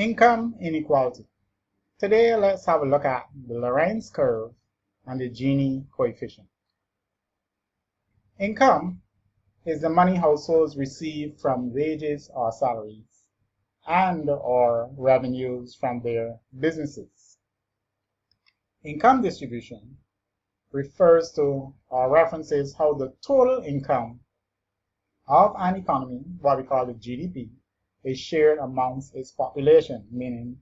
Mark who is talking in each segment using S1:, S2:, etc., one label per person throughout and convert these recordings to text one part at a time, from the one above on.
S1: Income inequality. Today let's have a look at the Lorenz curve and the Gini coefficient. Income is the money households receive from wages or salaries and or revenues from their businesses. Income distribution refers to or references how the total income of an economy, what we call the GDP, is shared amongst its population, meaning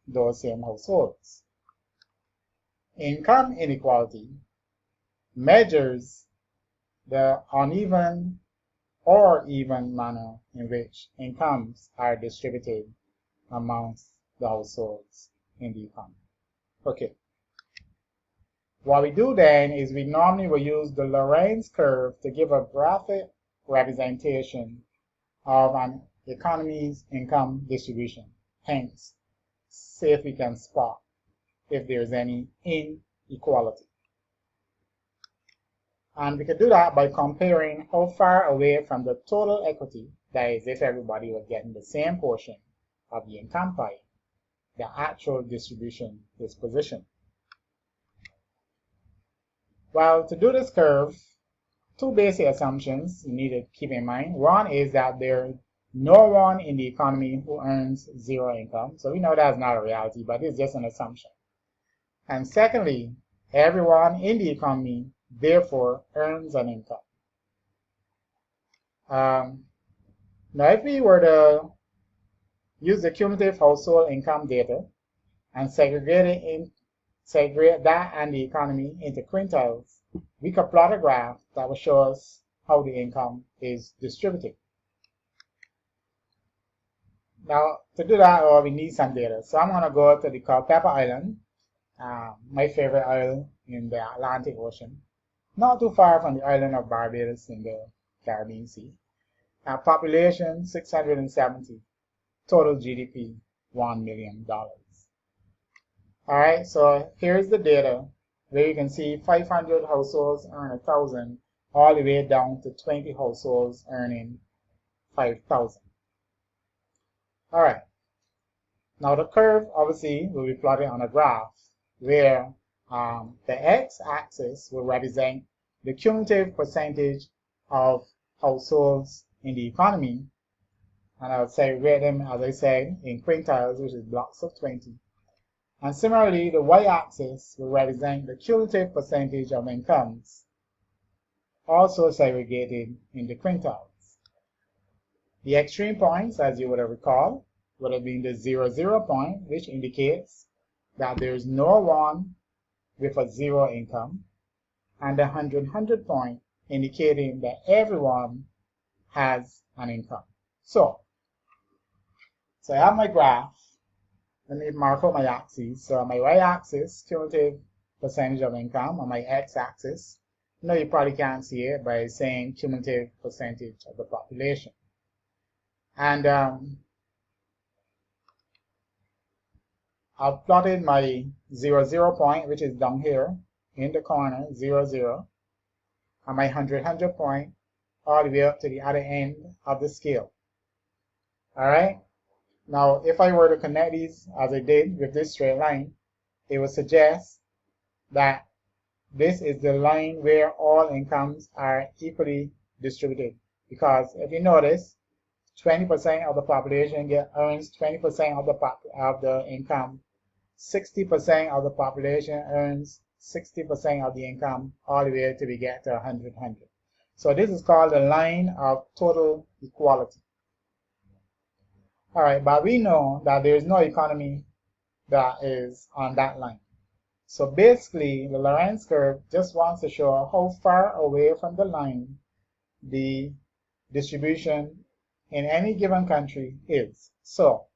S1: those same households. Income inequality measures the uneven or even manner in which incomes are distributed amongst the households in the economy. Okay. What we do then is we normally will use the Lorenz curve to give a graphic representation of an economy's income distribution. Hence, see if we can spot if there's any inequality. And we can do that by comparing how far away from the total equity, that is, if everybody was getting the same portion of the income pie, the actual distribution is positioned. Well, to do this curve, two basic assumptions you need to keep in mind. One is that there's no one in the economy who earns zero income. So we know that's not a reality, but it's just an assumption. And secondly, everyone in the economy therefore earns an income. Now, if we were to use the cumulative household income data and segregate that and the economy into quintiles, we could plot a graph that will show us how the income is distributed. Now, to do that, we need some data. So I'm going to go to the Culpeper Island, my favorite island in the Atlantic Ocean, not too far from the island of Barbados in the Caribbean Sea. Population 670, total GDP $1 million. Alright, so here's the data where you can see 500 households earn 1,000 all the way down to 20 households earning 5,000. Alright, now the curve obviously will be plotted on a graph where the x-axis will represent the cumulative percentage of households in the economy, and I would segregate them, as I said, in quintiles, which is blocks of 20. And similarly, the y-axis will represent the cumulative percentage of incomes, also segregated in the quintiles. The extreme points, as you would have recalled, would have been the 0, point, which indicates that there is no one with a zero income, and the 100 point, indicating that everyone has an income. So I have my graph. Let me mark out my axes. So my y-axis, cumulative percentage of income, on my x-axis, you probably can't see it by saying cumulative percentage of the population. And I've plotted my 0, point, which is down here in the corner, 0, and my 100 point all the way up to the other end of the scale. All right. Now, if I were to connect these as I did with this straight line, it would suggest that this is the line where all incomes are equally distributed. Because if you notice, 20% of the population earns 20% of the income. 60% of the population earns 60% of the income, all the way till we get to 100. So this is called the line of total equality. Alright, but we know that there is no economy that is on that line. So basically, the Lorenz curve just wants to show how far away from the line the distribution in any given country is. So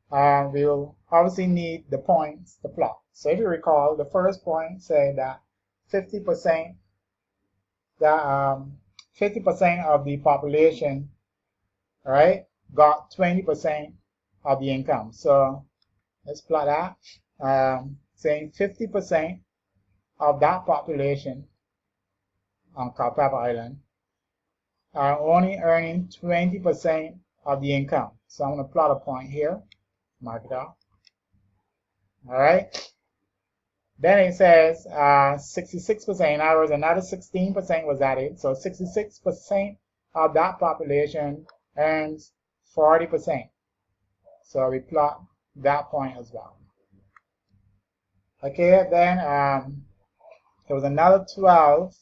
S1: we'll obviously need the points to plot. So if you recall, the first point said that 50% of the population, right, got 20% of the income. So let's plot that, saying 50% of that population on Culpeper Island are only earning 20% of the income. So I'm going to plot a point here Mark it off. All right. Then it says 66%. In other words, another 16% was added. So 66% of that population earns 40%. So we plot that point as well. Okay, then there was another 12.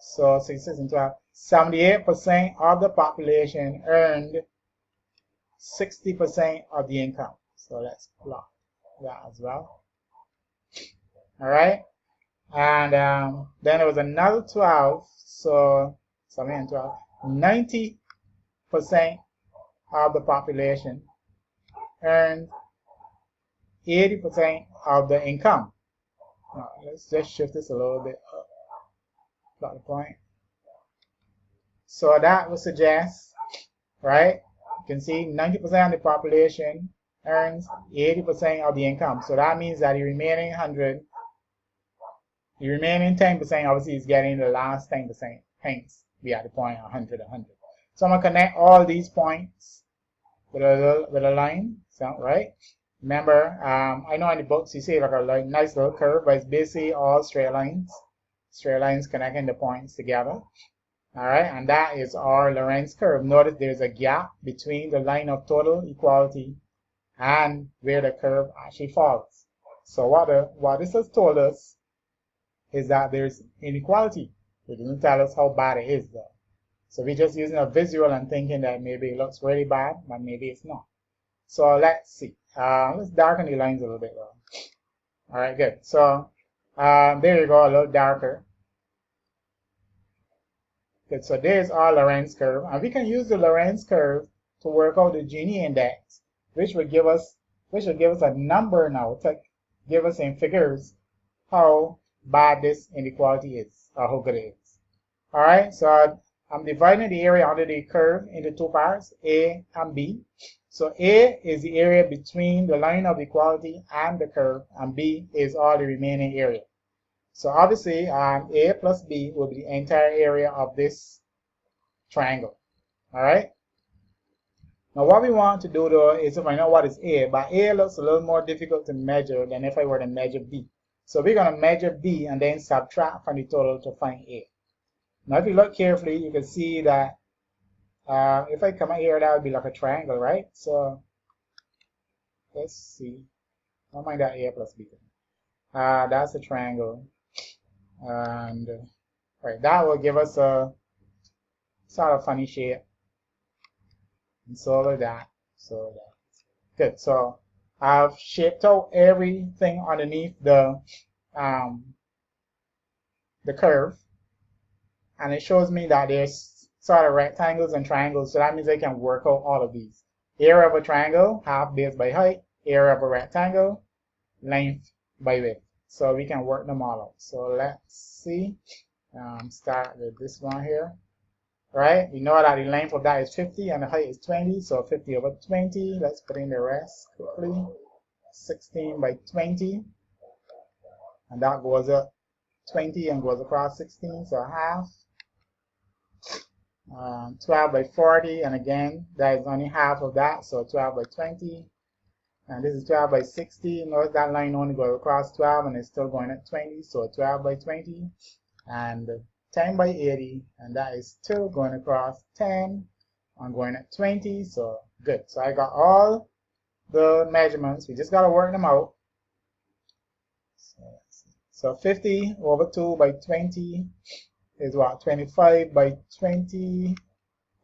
S1: So 66 and 12. 78% of the population earned 60% of the income. So let's plot that as well. All right, and then there was another 12. So 90% of the population earned 80% of the income. Now, let's just shift this a little bit up. Plot the point. So that would suggest, right? You can see 90% of the population earns 80% of the income. So that means that the remaining 10% obviously is getting the last 10%. Hence, we are at the point 100, 100. So I'm gonna connect all these points with a line. Sound right? Remember, I know in the books you see like a nice little curve, but it's basically all straight lines. Straight lines connecting the points together. All right, and that is our Lorenz curve. Notice there's a gap between the line of total equality and where the curve actually falls. So what this has told us is that there's inequality. It doesn't tell us how bad it is though. So we're just using a visual and thinking that maybe it looks really bad, but maybe it's not. So let's see. Let's darken the lines a little bit though. All right, good. So there you go, a little darker. Good. So there's our Lorenz curve, and we can use the Lorenz curve to work out the Gini index, which will give us a number now to give us in figures how bad this inequality is or how good it is. All right. So I'm dividing the area under the curve into two parts, A and B. So A is the area between the line of equality and the curve, and B is all the remaining area. So obviously, A plus B will be the entire area of this triangle. All right. Now what we want to do though is to find out what is A, but A looks a little more difficult to measure than if I were to measure B. So we're going to measure B and then subtract from the total to find A. Now if you look carefully, you can see that if I come out here, that would be like a triangle, right? So let's see. I'll mind that A plus B. That's a triangle. And right, that will give us a sort of funny shape. And so will that. So that. Good. So I've shaped out everything underneath the curve, and it shows me that there's sort of rectangles and triangles. So that means I can work out all of these. Area of a triangle, half base by height. Area of a rectangle, length by width. So we can work them all out. So let's see. Start with this one here. Right? We know that the length of that is 50 and the height is 20. So 50 over 20. Let's put in the rest quickly. 16 by 20. And that goes up 20 and goes across 16. So half. 12 by 40. And again, that is only half of that. So 12 by 20. And this is 12 by 60. Notice that line only goes across 12 and it's still going at 20. So 12 by 20 and 10 by 80. And that is still going across 10 and going at 20. So good. So I got all the measurements. We just got to work them out. So 50 over 2 by 20 is what? 25 by 20.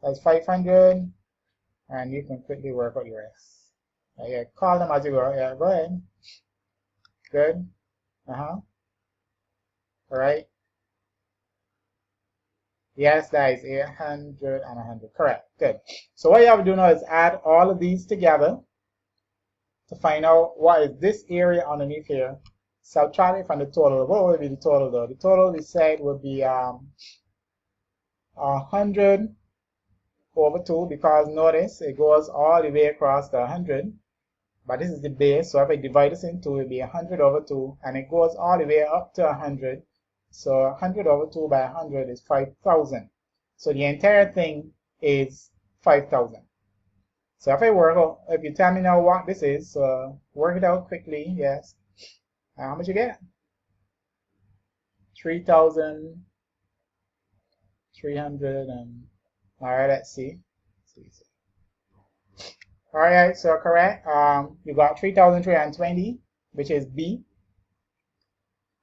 S1: That's 500. And you can quickly work out the rest. Yeah, call them as you go. Yeah, go ahead. Good. All right. Yes, that is 800 and 100. Correct. Good. So what you have to do now is add all of these together to find out what is this area underneath here. Subtract it from the total. What would be the total though? The total we said would be 100 over 2, because notice it goes all the way across the 100. But this is the base, so if I divide this in 2, it will be 100 over 2, and it goes all the way up to 100. So 100 over 2 by 100 is 5,000. So the entire thing is 5,000. So if I work out, if you tell me now what this is, so work it out quickly, yes. How much you get? 3,300 and, all right, let's see. All right, so correct. You got 3,320, which is B.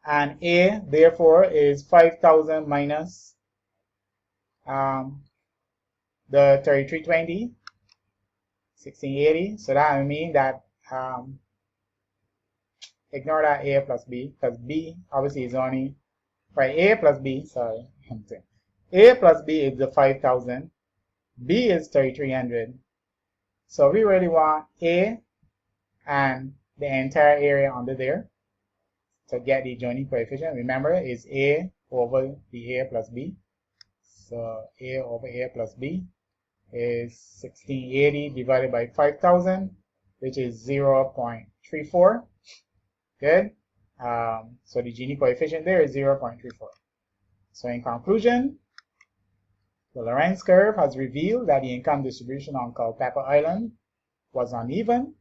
S1: And A, therefore, is 5,000 minus the 3320, 1680. So that would mean that, ignore that A plus B, because B obviously is only, right, A plus B, sorry. A plus B is the 5,000. B is 3,300. So we really want A and the entire area under there to get the joining coefficient. Remember, is A over the A plus B. So A over A plus B is 1680 divided by 5,000, which is 0.34. Good. So the Gini coefficient there is 0.34. So in conclusion, the Lorenz curve has revealed that the income distribution on Culpeper Island was uneven.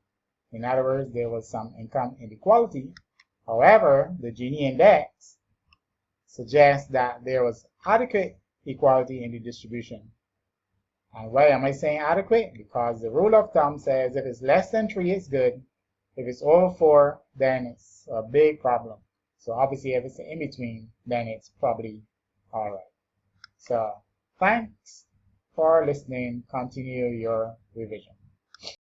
S1: In other words, there was some income inequality. However, the Gini index suggests that there was adequate equality in the distribution. And why am I saying adequate? Because the rule of thumb says if it's less than 3, it's good. If it's over 4, then it's a big problem. So obviously, if it's in between, then it's probably all right. So thanks for listening. Continue your revision.